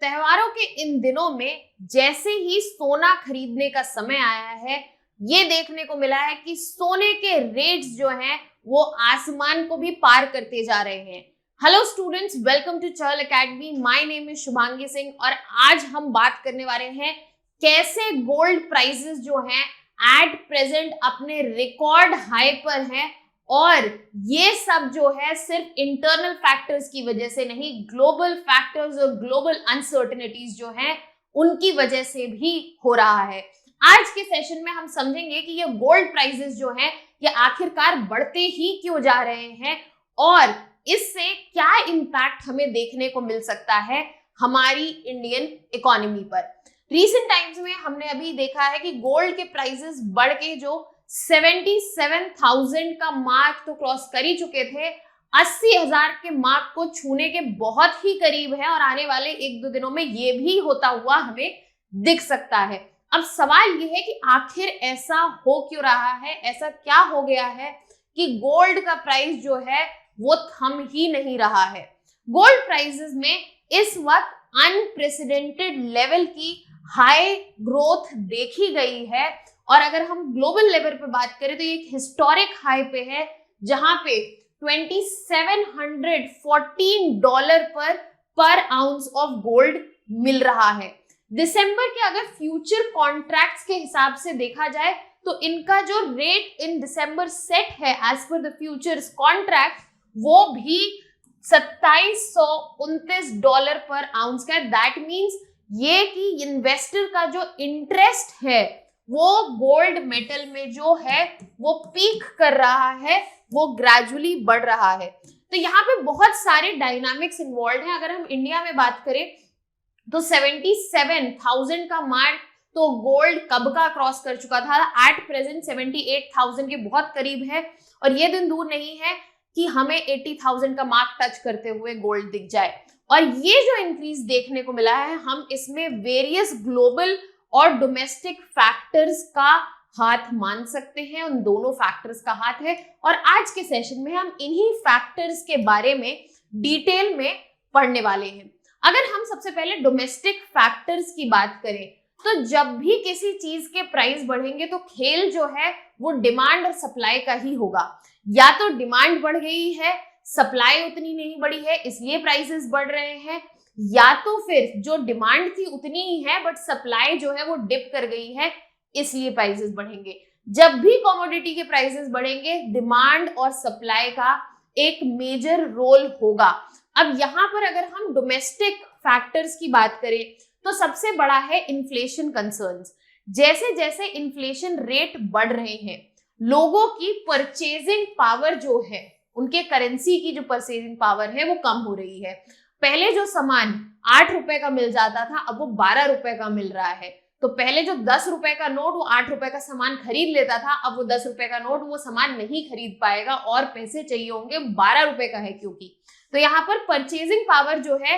त्योहारों के इन दिनों में जैसे ही सोना खरीदने का समय आया है, ये देखने को मिला है कि सोने के रेट्स जो हैं वो आसमान को भी पार करते जा रहे हैं। Hello students, welcome to Chahal Academy. My name is Shubhangi Singh और आज हम बात करने वाले हैं कैसे गोल्ड प्राइसेस जो हैं एट प्रेजेंट अपने रिकॉर्ड हाई पर हैं और ये सब जो है सिर्फ इंटरनल फैक्टर्स की वजह से नहीं, ग्लोबल फैक्टर्स और ग्लोबल अनसर्टेनिटीज जो हैं उनकी वजह से भी हो रहा है। आज के सेशन में हम समझेंगे कि ये गोल्ड प्राइसेस जो हैं ये आखिरकार बढ़ते ही क्यों जा रहे हैं और इससे क्या इम्पैक्ट हमें देखने को मिल सकता है हमारी इंडियन इकोनॉमी पर। रीसेंट टाइम्स में हमने अभी देखा है कि गोल्ड के प्राइसेस बढ़ के जो 77,000 का मार्क तो क्रॉस कर ही चुके थे, 80,000 के मार्क को छूने के बहुत ही करीब है और आने वाले एक दो दिनों में ये भी होता हुआ हमें दिख सकता है। अब सवाल ये है कि आखिर ऐसा हो क्यों रहा है, ऐसा क्या हो गया है कि गोल्ड का प्राइस जो है वो थम ही नहीं रहा है। गोल्ड प्राइसेस में इस वक्त अनप्रेसिडेंटेड लेवल की हाई ग्रोथ देखी गई है और अगर हम ग्लोबल लेवल पे बात करें तो ये एक हिस्टोरिक हाई पे है जहां पे $2,714 पर आउंस ऑफ गोल्ड मिल रहा है। दिसंबर के अगर फ्यूचर कॉन्ट्रैक्ट्स के हिसाब से देखा जाए तो इनका जो रेट इन दिसंबर सेट है as per the futures contract वो भी $2,729 पर आउंस का। दैट मीन्स ये कि इन्वेस्टर का जो इंटरेस्ट है वो गोल्ड मेटल में जो है वो पीक कर रहा है, वो ग्रेजुअली बढ़ रहा है। तो यहाँ पे बहुत सारे डायनामिक्स इन्वॉल्व हैं। अगर हम इंडिया में बात करें तो 77,000 का मार्क तो गोल्ड कब का क्रॉस कर चुका था, एट प्रेजेंट 78,000 के बहुत करीब है और ये दिन दूर नहीं है कि हमें 80,000 का मार्क टच करते हुए गोल्ड दिख जाए। और ये जो इंक्रीज देखने को मिला है, हम इसमें वेरियस ग्लोबल और डोमेस्टिक फैक्टर्स का हाथ मान सकते हैं, उन दोनों फैक्टर्स का हाथ है और आज के सेशन में हम इन्हीं फैक्टर्स के बारे में डिटेल में पढ़ने वाले हैं। अगर हम सबसे पहले डोमेस्टिक फैक्टर्स की बात करें तो जब भी किसी चीज के प्राइस बढ़ेंगे तो खेल जो है वो डिमांड और सप्लाई का ही होगा। या तो डिमांड बढ़ गई है, सप्लाई उतनी नहीं बढ़ी है इसलिए प्राइसेस बढ़ रहे हैं, या तो फिर जो डिमांड थी उतनी ही है बट सप्लाई जो है वो डिप कर गई है इसलिए प्राइसेस बढ़ेंगे। जब भी कमोडिटी के प्राइसेस बढ़ेंगे डिमांड और सप्लाई का एक मेजर रोल होगा। अब यहाँ पर अगर हम डोमेस्टिक फैक्टर्स की बात करें तो सबसे बड़ा है इन्फ्लेशन कंसर्न्स। जैसे जैसे इन्फ्लेशन रेट बढ़ रहे हैं लोगों की परचेजिंग पावर जो है, उनके करेंसी की जो परचेजिंग पावर है वो कम हो रही है। पहले जो सामान 8 रुपए का मिल जाता था अब वो 12 रुपए का मिल रहा है। तो पहले जो 10 रुपए का नोट वो 8 रुपए का सामान खरीद लेता था, अब वो 10 रुपए का नोट वो सामान नहीं खरीद पाएगा और पैसे चाहिए होंगे 12 रुपए का है क्योंकि। तो यहाँ पर परचेजिंग पावर जो है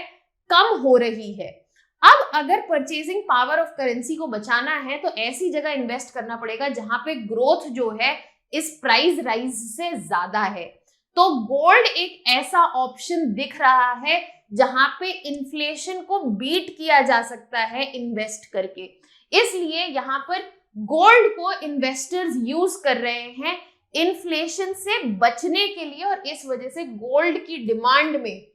कम हो रही है। अब अगर परचेजिंग पावर ऑफ करेंसी को बचाना है तो ऐसी जगह इन्वेस्ट करना पड़ेगा जहां पे ग्रोथ जो है इस प्राइस राइज से ज्यादा है। तो गोल्ड एक ऐसा ऑप्शन दिख रहा है जहां पे इन्फ्लेशन को बीट किया जा सकता है इन्वेस्ट करके। इसलिए यहाँ पर गोल्ड को इन्वेस्टर्स यूज कर रहे हैं इन्फ्लेशन से बचने के लिए और इस वजह से गोल्ड की डिमांड में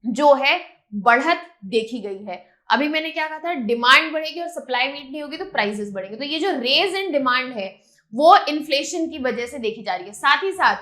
जो है बढ़त देखी गई है। अभी मैंने क्या कहा था, डिमांड बढ़ेगी और सप्लाई मीट नहीं होगी तो प्राइसेस बढ़ेंगे। तो ये जो रेज इन डिमांड है वो इन्फ्लेशन की वजह से देखी जा रही है। साथ ही साथ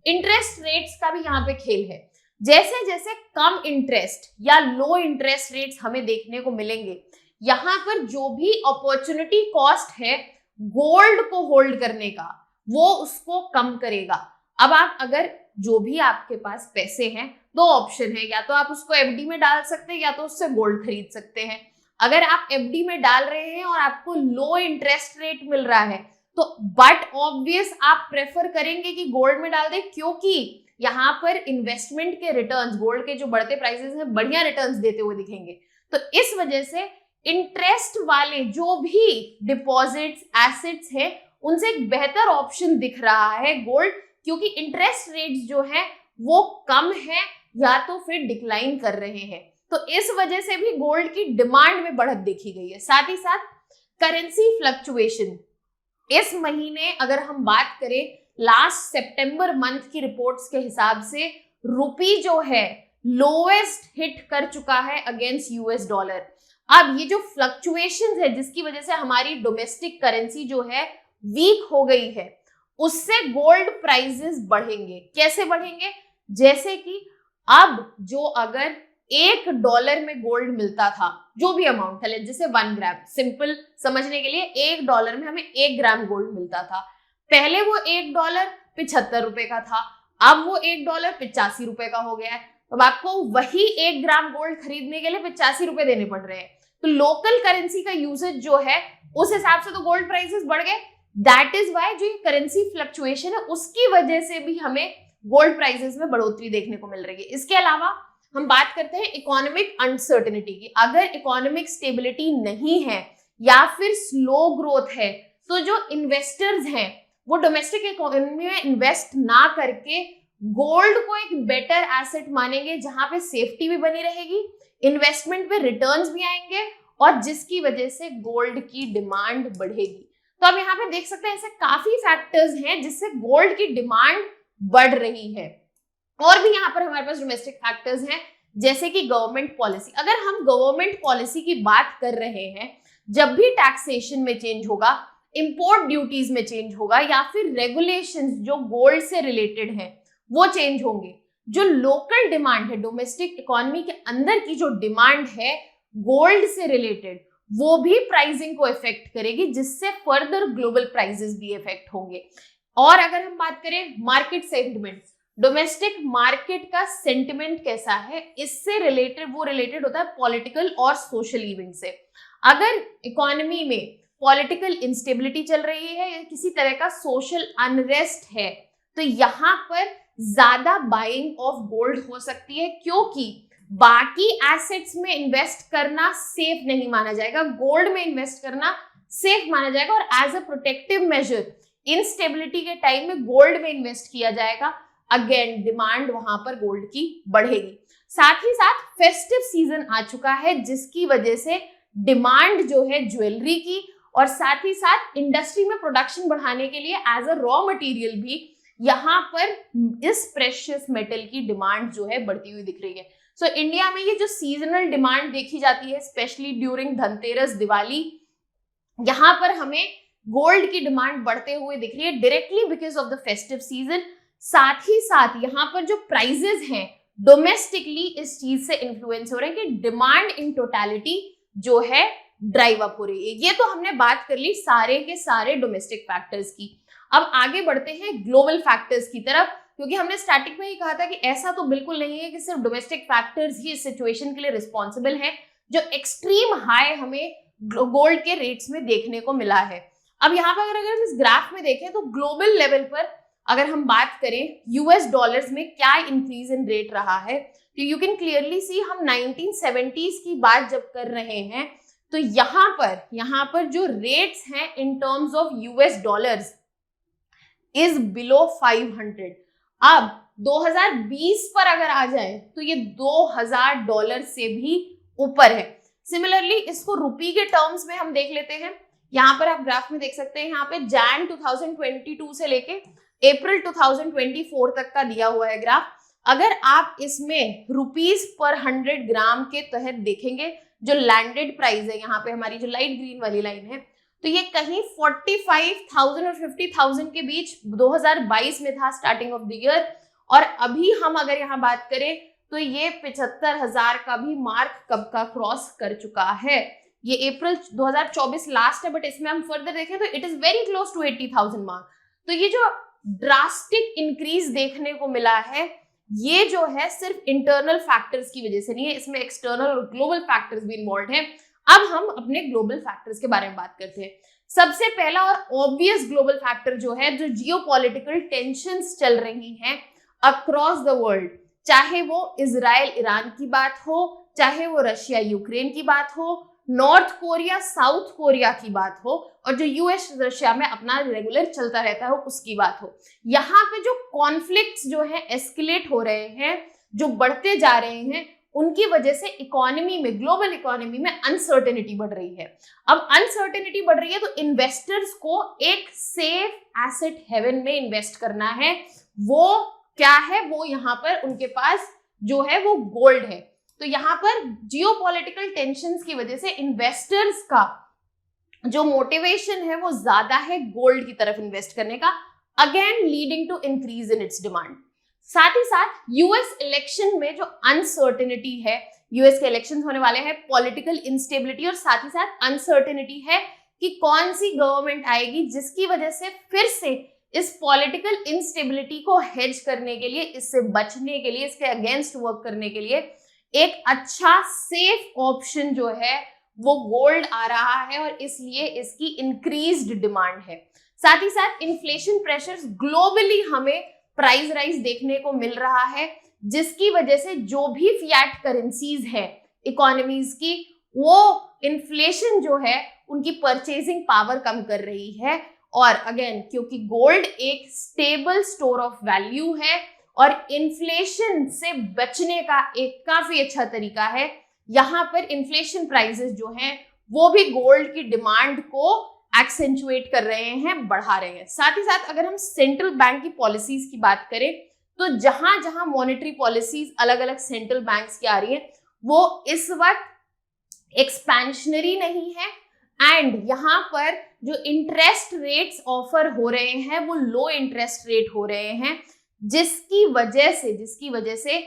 इंटरेस्ट रेट्स का भी यहाँ पे खेल है। जैसे जैसे कम इंटरेस्ट या लो इंटरेस्ट रेट्स हमें देखने को मिलेंगे, यहाँ पर जो भी अपॉर्चुनिटी कॉस्ट है गोल्ड को होल्ड करने का वो उसको कम करेगा। अब आप अगर जो भी आपके पास पैसे हैं, दो ऑप्शन है, या तो आप उसको एफडी में डाल सकते हैं या तो उससे गोल्ड खरीद सकते हैं। अगर आप एफडी में डाल रहे हैं और आपको लो इंटरेस्ट रेट मिल रहा है तो बट ऑब्वियस आप प्रेफर करेंगे कि गोल्ड में डाल दें क्योंकि यहाँ पर इन्वेस्टमेंट के रिटर्न्स, गोल्ड के जो बढ़ते प्राइसेस हैं बढ़िया रिटर्न्स देते हुए दिखेंगे। तो इस वजह से इंटरेस्ट वाले जो भी डिपॉजिट्स एसेट्स हैं उनसे एक बेहतर ऑप्शन दिख रहा है गोल्ड, क्योंकि इंटरेस्ट रेट्स जो है वो कम है या तो फिर डिक्लाइन कर रहे हैं। तो इस वजह से भी गोल्ड की डिमांड में बढ़त देखी गई है। साथ ही साथ करेंसी फ्लक्चुएशन, इस महीने अगर हम बात करें लास्ट सितंबर मंथ की रिपोर्ट्स के हिसाब से रुपी जो है लोएस्ट हिट कर चुका है अगेंस्ट यूएस डॉलर। अब ये जो फ्लक्चुएशंस है जिसकी वजह से हमारी डोमेस्टिक करेंसी जो है वीक हो गई है, उससे गोल्ड प्राइसेस बढ़ेंगे। कैसे बढ़ेंगे? जैसे कि अब जो अगर $1 में गोल्ड मिलता था, जो भी अमाउंट था, जैसे 1 ग्राम, सिंपल समझने के लिए $1 में हमें 1 ग्राम गोल्ड मिलता था। पहले वो $1 75 रुपए का था, अब वो $1 85 रुपए का हो गया है। अब आपको वही 1 ग्राम गोल्ड खरीदने के लिए 85 रुपए देने पड़ रहे हैं। तो लोकल करेंसी का यूसेज जो है उस हिसाब से तो गोल्ड प्राइसेस बढ़ गए। दैट इज वाई जो करेंसी फ्लक्चुएशन है उसकी वजह से भी हमें गोल्ड प्राइसेस में बढ़ोतरी देखने को मिल रही है। इसके अलावा हम बात करते हैं इकोनॉमिक अनसर्टेनिटी की। अगर इकोनॉमिक स्टेबिलिटी नहीं है या फिर स्लो ग्रोथ है तो जो इन्वेस्टर्स हैं वो डोमेस्टिक इकोनॉमी में इन्वेस्ट ना करके गोल्ड को एक बेटर एसेट मानेंगे जहां पे सेफ्टी भी बनी रहेगी, इन्वेस्टमेंट पे रिटर्न्स भी आएंगे और जिसकी वजह से गोल्ड की डिमांड बढ़ेगी। तो अब यहाँ पे देख सकते हैं ऐसे काफी फैक्टर्स हैं जिससे गोल्ड की डिमांड बढ़ रही है। और भी यहाँ पर हमारे पास डोमेस्टिक फैक्टर्स हैं जैसे कि गवर्नमेंट पॉलिसी। अगर हम गवर्नमेंट पॉलिसी की बात कर रहे हैं, जब भी टैक्सेशन में चेंज होगा, इंपोर्ट ड्यूटीज में चेंज होगा या फिर रेगुलेशंस जो गोल्ड से रिलेटेड हैं वो चेंज होंगे, जो लोकल डिमांड है, डोमेस्टिक इकोनॉमी के अंदर की जो डिमांड है गोल्ड से रिलेटेड, वो भी प्राइसिंग को इफेक्ट करेगी जिससे फर्दर ग्लोबल प्राइसेस भी इफेक्ट होंगे। और अगर हम बात करें मार्केट सेंटिमेंट, डोमेस्टिक मार्केट का सेंटिमेंट कैसा है, इससे रिलेटेड होता है पॉलिटिकल और सोशल इवेंट से। अगर इकोनॉमी में पॉलिटिकल इंस्टेबिलिटी चल रही है या किसी तरह का सोशल अनरेस्ट है तो यहाँ पर ज्यादा बाइंग ऑफ गोल्ड हो सकती है, क्योंकि बाकी एसेट्स में इन्वेस्ट करना सेफ नहीं माना जाएगा, गोल्ड में इन्वेस्ट करना सेफ माना जाएगा और as a protective measure instability के टाइम में गोल्ड में इन्वेस्ट किया जाएगा। अगेन डिमांड वहां पर गोल्ड की बढ़ेगी। साथ ही साथ फेस्टिव सीजन आ चुका है जिसकी वजह से डिमांड जो है ज्वेलरी की और साथ ही साथ इंडस्ट्री में प्रोडक्शन बढ़ाने के लिए एज अ रॉ मटेरियल भी यहाँ पर इस प्रेशियस मेटल की डिमांड जो है बढ़ती हुई दिख रही है। सो इंडिया में ये जो सीजनल डिमांड देखी जाती है स्पेशली ड्यूरिंग धनतेरस, दिवाली, यहाँ पर हमें गोल्ड की डिमांड बढ़ते हुए दिख रही है directly because of the festive season. साथ ही साथ यहाँ पर जो प्राइजेस हैं डोमेस्टिकली इस चीज से इन्फ्लुएंस हो रहे हैं कि डिमांड इन टोटलिटी जो है ड्राइव अप हो रही है। ये तो हमने बात कर ली सारे के सारे डोमेस्टिक फैक्टर्स की। अब आगे बढ़ते हैं ग्लोबल फैक्टर्स की तरफ, क्योंकि हमने स्टार्टिंग में ही कहा था कि ऐसा तो बिल्कुल नहीं है कि सिर्फ डोमेस्टिक फैक्टर्स ही इस सिचुएशन के लिए रिस्पॉन्सिबल है जो एक्सट्रीम हाई हमें गोल्ड के रेट्स में देखने को मिला है। अब यहाँ पर अगर हम इस ग्राफ में देखें तो ग्लोबल लेवल पर अगर हम बात करें यूएस डॉलर्स में क्या इंक्रीज इन रेट रहा है तो यू कैन क्लियरली सी हम 1970s की बात जब कर रहे हैं तो यहाँ पर जो रेट्स हैं in terms of US dollars is below 500। अब 2020 पर अगर आ जाए तो ये $2000 से भी ऊपर है। सिमिलरली इसको रुपी के टर्म्स में हम देख लेते हैं। यहाँ पर आप ग्राफ में देख सकते हैं, यहाँ पे जैन 2022 से लेके अप्रैल 2024 तक का दिया हुआ है ग्राफ। अगर आप इसमें रुपीस पर 100 ग्राम के तहत देखेंगे जो लैंडेड प्राइस है, यहाँ पे हमारी जो लाइट ग्रीन वाली लाइन है, तो ये कहीं 45,000 और 50,000 के बीच 2022 में था स्टार्टिंग ऑफ द ईयर। और अभी हम अगर यहाँ बात करें तो ये 75,000 का भी मार्क कब का क्रॉस कर चुका है। ये अप्रैल 2024 लास्ट है, बट इसमें हम फर्दर देखें तो it is very close to 80,000 mark. तो ये जो ड्रास्टिक इंक्रीज देखने को मिला है ये जो है सिर्फ इंटरनल फैक्टर्स की वजह से नहीं है, इसमें एक्सटर्नल और ग्लोबल फैक्टर्स भी इन्वॉल्व हैं। अब हम अपने ग्लोबल फैक्टर्स के बारे में बात करते हैं। सबसे पहला और ऑब्वियस ग्लोबल फैक्टर जो है, जो जियोपॉलिटिकल टेंशंस चल रही हैं अक्रॉस द वर्ल्ड, चाहे वो इजराइल ईरान की बात हो, चाहे वो रशिया यूक्रेन की बात हो, नॉर्थ कोरिया साउथ कोरिया की बात हो, और जो यूएस रशिया में अपना रेगुलर चलता रहता है उसकी बात हो, यहाँ पे जो कॉन्फ्लिक्ट्स जो है एस्केलेट हो रहे हैं, जो बढ़ते जा रहे हैं, उनकी वजह से इकोनॉमी में, ग्लोबल इकोनॉमी में अनसर्टेनिटी बढ़ रही है। अब अनसर्टेनिटी बढ़ रही है तो इन्वेस्टर्स को एक सेफ एसेट हेवन में इन्वेस्ट करना है। वो क्या है? वो यहाँ पर उनके पास जो है वो गोल्ड है। तो यहाँ पर जियोपॉलिटिकल टेंशंस की वजह से इन्वेस्टर्स का जो मोटिवेशन है वो ज्यादा है गोल्ड की तरफ इन्वेस्ट करने का, again leading to increase in its demand. साथ ही साथ यूएस इलेक्शन में जो अनसर्टेनिटी है, यूएस के इलेक्शन होने वाले हैं, पॉलिटिकल इंस्टेबिलिटी और साथ ही साथ अनसर्टेनिटी है कि कौन सी गवर्नमेंट आएगी, जिसकी वजह से फिर से इस पॉलिटिकल इंस्टेबिलिटी को हेज करने के लिए, इससे बचने के लिए, इसके अगेंस्ट वर्क करने के लिए एक अच्छा सेफ ऑप्शन जो है वो गोल्ड आ रहा है और इसलिए इसकी इंक्रीज्ड डिमांड है। साथ ही साथ इन्फ्लेशन प्रेशर्स ग्लोबली हमें प्राइस राइज देखने को मिल रहा है, जिसकी वजह से जो भी फिएट करेंसीज है इकोनॉमीज की, वो इन्फ्लेशन जो है उनकी परचेजिंग पावर कम कर रही है। और अगेन क्योंकि गोल्ड एक स्टेबल स्टोर ऑफ वैल्यू है और इन्फ्लेशन से बचने का एक काफी अच्छा तरीका है, यहाँ पर इन्फ्लेशन प्राइसेस जो हैं वो भी गोल्ड की डिमांड को एक्सेंचुएट कर रहे हैं, बढ़ा रहे हैं। साथ ही साथ अगर हम सेंट्रल बैंक की पॉलिसीज की बात करें तो जहां जहां मॉनेटरी पॉलिसीज अलग अलग सेंट्रल बैंक्स की आ रही है वो इस वक्त एक्सपेंशनरी नहीं है, एंड यहाँ पर जो इंटरेस्ट रेट्स ऑफर हो रहे हैं वो लो इंटरेस्ट रेट हो रहे हैं, जिसकी वजह से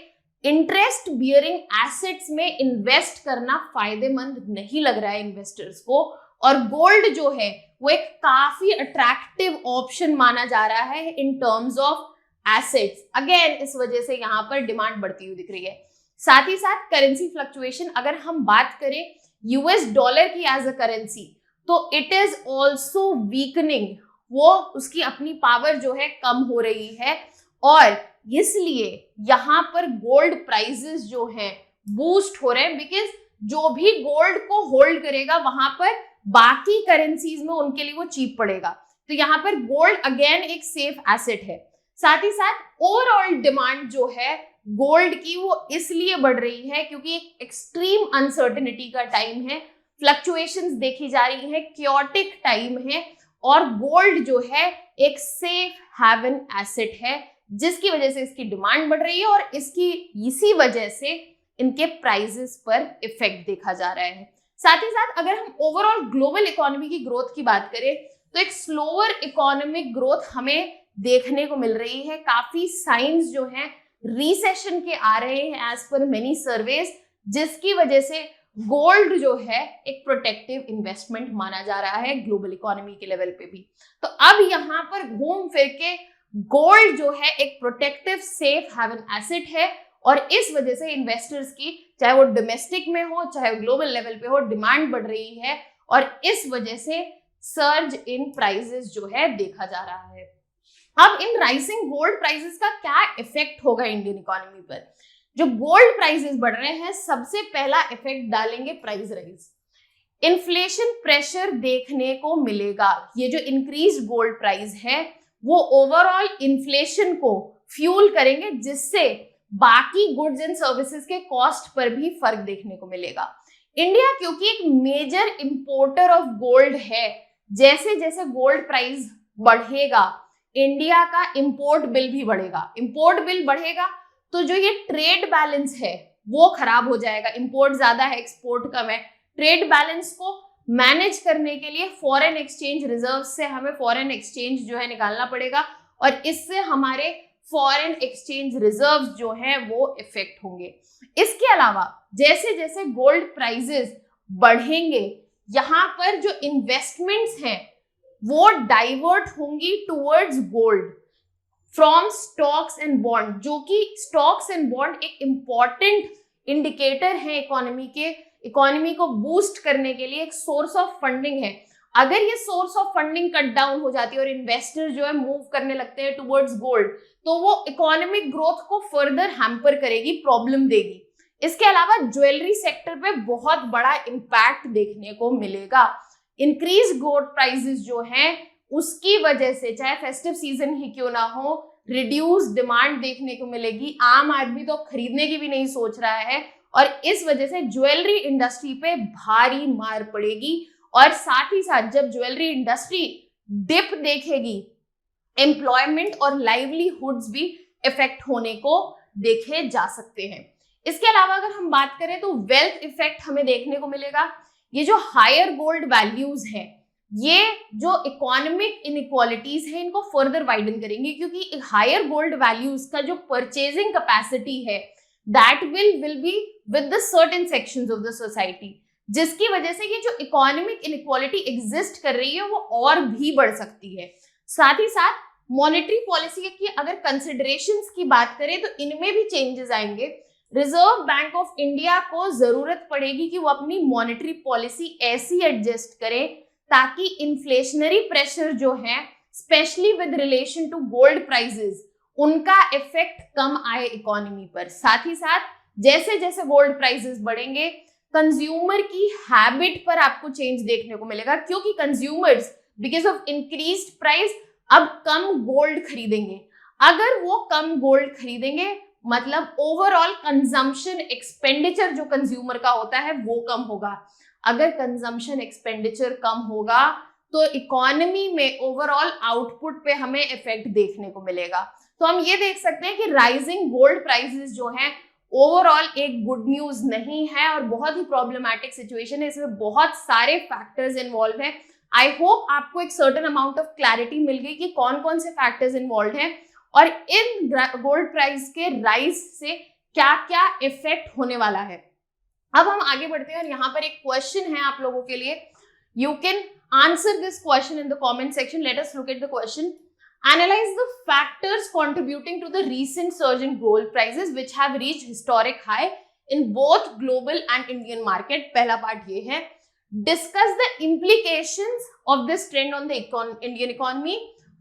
इंटरेस्ट बियरिंग एसेट्स में इन्वेस्ट करना फायदेमंद नहीं लग रहा है इन्वेस्टर्स को। और गोल्ड जो है वो एक काफी अट्रैक्टिव ऑप्शन माना जा रहा है in terms of assets. Again इस वजह से यहाँ पर डिमांड बढ़ती हुई दिख रही है। साथ ही साथ करेंसी फ्लक्चुएशन, अगर हम बात करें यूएस डॉलर की एज अ करेंसी, तो इट इज ऑल्सो वीकनिंग, वो उसकी अपनी पावर जो है कम हो रही है और इसलिए यहाँ पर गोल्ड प्राइसेस जो हैं बूस्ट हो रहे हैं, बिकॉज जो भी गोल्ड को होल्ड करेगा वहां पर बाकी करेंसीज में उनके लिए वो चीप पड़ेगा। तो यहाँ पर गोल्ड अगेन एक सेफ एसेट है। साथ ही साथ ओवरऑल डिमांड जो है गोल्ड की वो इसलिए बढ़ रही है क्योंकि एक एक्सट्रीम अनसर्टेनिटी का टाइम है, फ्लक्चुएशंस देखी जा रही है, क्योटिक टाइम है और गोल्ड जो है एक सेफ हैवन एसेट है, जिसकी वजह से इसकी डिमांड बढ़ रही है और इसी वजह से इनके प्राइसेस पर इफेक्ट देखा जा रहा है। साथ ही साथ अगर हम ओवरऑल ग्लोबल इकोनॉमी की ग्रोथ की बात करें तो एक स्लोअर इकोनॉमिक ग्रोथ हमें देखने को मिल रही है। काफी साइंस जो हैं रिसेशन के आ रहे हैं एज पर मेनी सर्वेज, जिसकी वजह से गोल्ड जो है एक प्रोटेक्टिव इन्वेस्टमेंट माना जा रहा है ग्लोबल इकोनॉमी के लेवल पे भी। तो अब यहाँ पर घूम फिर के गोल्ड जो है एक प्रोटेक्टिव सेफ हैवन एसेट है और इस वजह से इन्वेस्टर्स की, चाहे वो डोमेस्टिक में हो चाहे ग्लोबल लेवल पे हो, डिमांड बढ़ रही है और इस वजह से सर्ज इन प्राइसेस जो है देखा जा रहा है। अब इन राइजिंग गोल्ड प्राइसेस का क्या इफेक्ट होगा इंडियन इकोनॉमी पर? जो गोल्ड प्राइसेस बढ़ रहे हैं, सबसे पहला इफेक्ट डालेंगे प्राइस राइज। इन्फ्लेशन प्रेशर देखने को मिलेगा। ये जो इंक्रीज गोल्ड प्राइस है वो ओवरऑल इन्फ्लेशन को फ्यूल करेंगे, जिससे बाकी गुड्स एंड सर्विसेज के कॉस्ट पर भी फर्क देखने को मिलेगा। इंडिया क्योंकि एक मेजर इंपोर्टर ऑफ गोल्ड है, जैसे जैसे गोल्ड प्राइस बढ़ेगा इंडिया का इंपोर्ट बिल भी बढ़ेगा। इंपोर्ट बिल बढ़ेगा तो जो ये ट्रेड बैलेंस है वो खराब हो जाएगा। इंपोर्ट ज्यादा है, एक्सपोर्ट कम है। ट्रेड बैलेंस को मैनेज करने के लिए फॉरेन एक्सचेंज रिजर्व से हमें फॉरेन एक्सचेंज जो है निकालना पड़ेगा और इससे हमारे फॉरेन एक्सचेंज रिजर्व जो हैं वो इफेक्ट होंगे। इसके अलावा जैसे जैसे गोल्ड प्राइसेस बढ़ेंगे, यहाँ पर जो इन्वेस्टमेंट्स हैं वो डाइवर्ट होंगी towards gold from stocks and bond, जो कि स्टॉक्स एंड बॉन्ड एक इंपॉर्टेंट इंडिकेटर है इकोनॉमी को बूस्ट करने के लिए, एक सोर्स ऑफ फंडिंग है। अगर ये source of funding cut down हो जाती है और इन्वेस्टर जो है मूव करने लगते हैं टुवर्ड्स गोल्ड, तो वो इकोनॉमिक ग्रोथ को फर्दर हैम्पर करेगी, प्रॉब्लम देगी। इसके अलावा ज्वेलरी सेक्टर पे बहुत बड़ा इम्पैक्ट देखने को मिलेगा। इंक्रीज गोल्ड प्राइसेस जो हैं उसकी वजह से, चाहे फेस्टिव सीजन ही क्यों ना हो, रिड्यूस डिमांड देखने को मिलेगी। आम आदमी तो खरीदने की भी नहीं सोच रहा है और इस वजह से ज्वेलरी इंडस्ट्री पे भारी मार पड़ेगी। और साथ ही साथ जब ज्वेलरी इंडस्ट्री डिप देखेगी, एम्प्लॉयमेंट और लाइवलीहुड्स भी इफेक्ट होने को देखे जा सकते हैं। इसके अलावा अगर हम बात करें तो वेल्थ इफेक्ट हमें देखने को मिलेगा। ये जो हायर गोल्ड वैल्यूज है, ये जो इकोनॉमिक इनइक्वालिटीज है इनको फर्दर वाइडन करेंगे, क्योंकि हायर गोल्ड वैल्यूज का जो परचेजिंग कैपेसिटी है that will be with the certain sections of the society, जिसकी वजह से ये जो इकोनॉमिक इनइक्वालिटी एग्जिस्ट कर रही है वो और भी बढ़ सकती है। साथ ही साथ मॉनेटरी पॉलिसी की अगर कंसिडरेशंस की बात करें तो इनमें भी चेंजेस आएंगे। रिजर्व बैंक ऑफ इंडिया को जरूरत पड़ेगी कि वो अपनी मॉनेटरी पॉलिसी ऐसी एडजस्ट करे ताकि इन्फ्लेशनरी प्रेशर जो है specially with relation to gold prices, उनका इफेक्ट कम आए इकोनॉमी पर। साथ ही साथ जैसे जैसे गोल्ड प्राइसेस बढ़ेंगे कंज्यूमर की हैबिट पर आपको चेंज देखने को मिलेगा, क्योंकि consumers because of increased price अब कम गोल्ड खरीदेंगे। अगर वो कम गोल्ड खरीदेंगे मतलब ओवरऑल कंजम्पशन एक्सपेंडिचर जो कंज्यूमर का होता है वो कम होगा। अगर कंजम्पशन एक्सपेंडिचर कम होगा तो इकोनॉमी में ओवरऑल आउटपुट पे हमें इफेक्ट देखने को मिलेगा। तो हम ये देख सकते हैं कि राइजिंग गोल्ड प्राइसेस जो हैं ओवरऑल एक गुड न्यूज नहीं है और बहुत ही प्रॉब्लमैटिक सिचुएशन है। इसमें बहुत सारे फैक्टर्स इन्वॉल्व हैं। आई होप आपको एक सर्टेन अमाउंट ऑफ क्लैरिटी मिल गई कि कौन कौन से फैक्टर्स इन्वॉल्व हैं और इन गोल्ड प्राइस के राइज से क्या क्या इफेक्ट होने वाला है। अब हम आगे बढ़ते हैं और यहाँ पर एक क्वेश्चन है आप लोगों के लिए। You can answer this question in the comment section. Let us look at the question. Analyze the factors contributing to the recent surge in gold prices which have reached historic high in both global and Indian market. पहला part ये है। Discuss the implications of this trend on the Indian economy,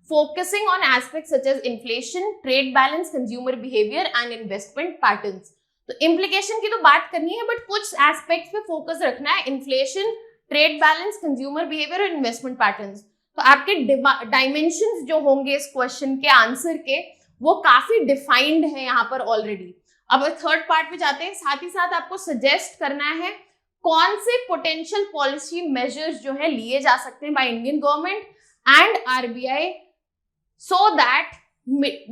focusing on aspects such as inflation, trade balance, consumer behavior and investment patterns. तो implication की तो बात करनी है, but कुछ aspects पे focus रखना है। Inflation, trade balance, consumer behavior और investment patterns. तो आपके डायमेंशंस जो होंगे इस क्वेश्चन के आंसर के वो काफी डिफाइंड है यहाँ पर ऑलरेडी। अब थर्ड पार्ट पे जाते हैं। साथ ही साथ आपको सजेस्ट करना है कौन से पोटेंशियल पॉलिसी मेजर्स जो है लिए जा सकते हैं by Indian government and RBI so that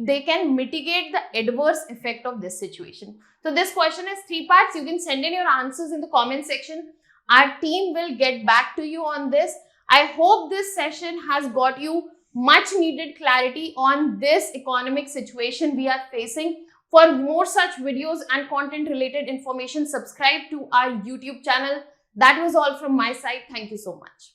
they can mitigate the adverse effect of this situation. So this question has 3 parts. You can send in your answers in the comment section. Our team will get back to you on this. I hope this session has got you much needed clarity on this economic situation we are facing. For more such videos and content related information, subscribe to our YouTube channel. That was all from my side. Thank you so much.